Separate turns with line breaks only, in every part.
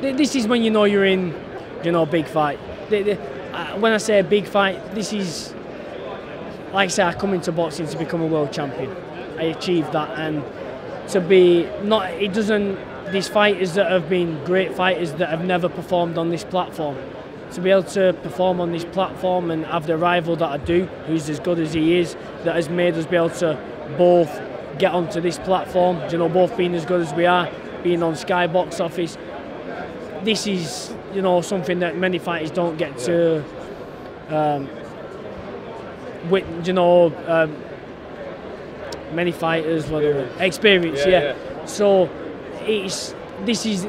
this is when you know you're in, big fight. When I say a big fight, this is, like I say, I come into boxing to become a world champion. I achieved that, and to be not, it doesn't. These fighters that have been great fighters that have never performed on this platform, to be able to perform on this platform and have the rival that I do, who's as good as he is, that has made us be able to both get onto this platform, both being as good as we are, being on Sky Box Office. This is, something that many fighters don't get to, many fighters, experience, yeah. So this is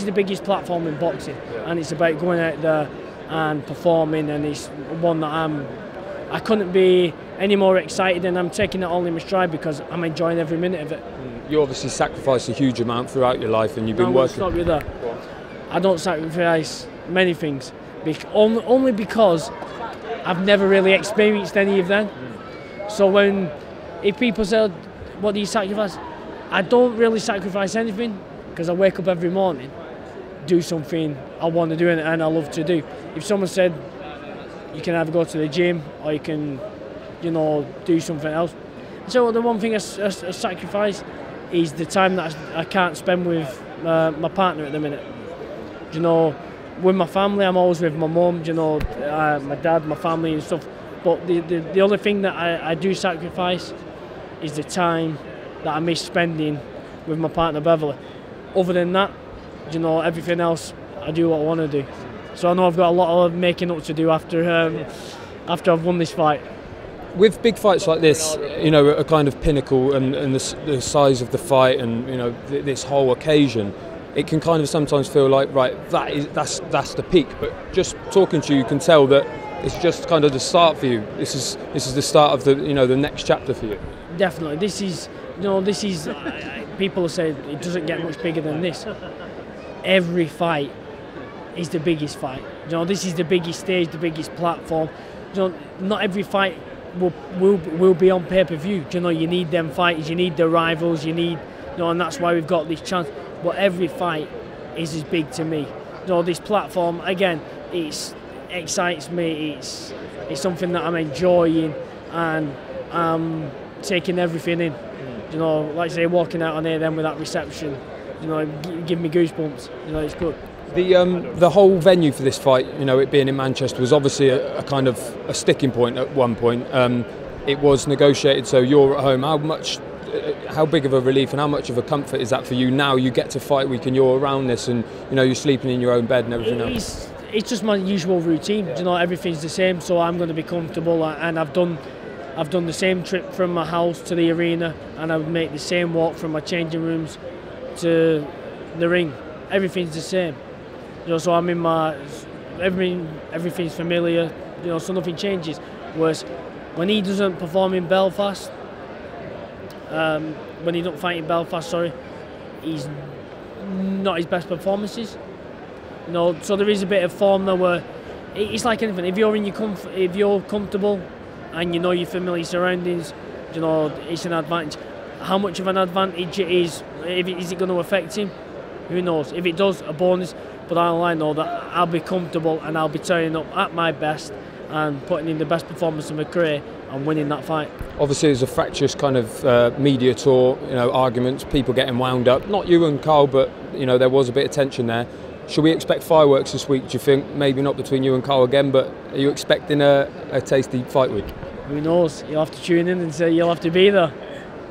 the biggest platform in boxing, and it's about going out there and performing, and it's one that I couldn't be any more excited, and I'm taking it all in my stride because I'm enjoying every minute of it.
You obviously sacrificed a huge amount throughout your life, and you've been working.
Stop you there. I don't sacrifice many things, only because I've never really experienced any of them. So if people say, what do you sacrifice? I don't really sacrifice anything, because I wake up every morning, do something I want to do and I love to do. If someone said, you can either go to the gym or you can, do something else. So the one thing I sacrifice is the time that I can't spend with my partner at the minute. With my family, I'm always with my mum, my dad, my family and stuff. But the other thing that I do sacrifice is the time that I miss spending with my partner Beverly. Other than that, everything else, I do what I want to do. So I know I've got a lot of making up to do after I've won this fight.
With big fights like this, a kind of pinnacle and the size of the fight, and this whole occasion, it can kind of sometimes feel like, right, that's the peak. But just talking to you, you can tell that it's just kind of the start for you. This is the start of the the next chapter for you.
Definitely, this is people say it doesn't get much bigger than this. Every fight is the biggest fight. This is the biggest stage, the biggest platform. Not every fight will be on pay-per-view. You need them fighters, you need the rivals, you need, and that's why we've got this chance. But every fight is as big to me. This platform, again, it excites me. It's something that I'm enjoying, and I'm taking everything in. Like I say, walking out on here then with that reception, give me goosebumps. It's good. The whole venue for this fight, it being in Manchester, was obviously a kind of a sticking point at one point. It was negotiated, so you're at home. How big of a relief and how much of a comfort is that for you now? You get to fight week and you're around this, and you're sleeping in your own bed and everything else. It's just my usual routine. Everything's the same, so I'm going to be comfortable, and I've done the same trip from my house to the arena, and I would make the same walk from my changing rooms to the ring. Everything's the same. So I'm in everything's familiar. So nothing changes. Whereas when he doesn't perform in Belfast, when he don't fight in Belfast, he's not his best performances. So there is a bit of form there where it's like anything. If you're comfortable and your familiar surroundings, it's an advantage. How much of an advantage it is it going to affect him? Who knows? If it does, a bonus. But I know that I'll be comfortable and I'll be turning up at my best and putting in the best performance of my career and winning that fight.
Obviously, there's a fractious kind of media tour, arguments, people getting wound up. Not you and Carl, but there was a bit of tension there. Should we expect fireworks this week? Do you think? Maybe not between you and Carl again, but are you expecting a tasty fight week?
Who knows? You'll have to tune in and say you'll have to be there.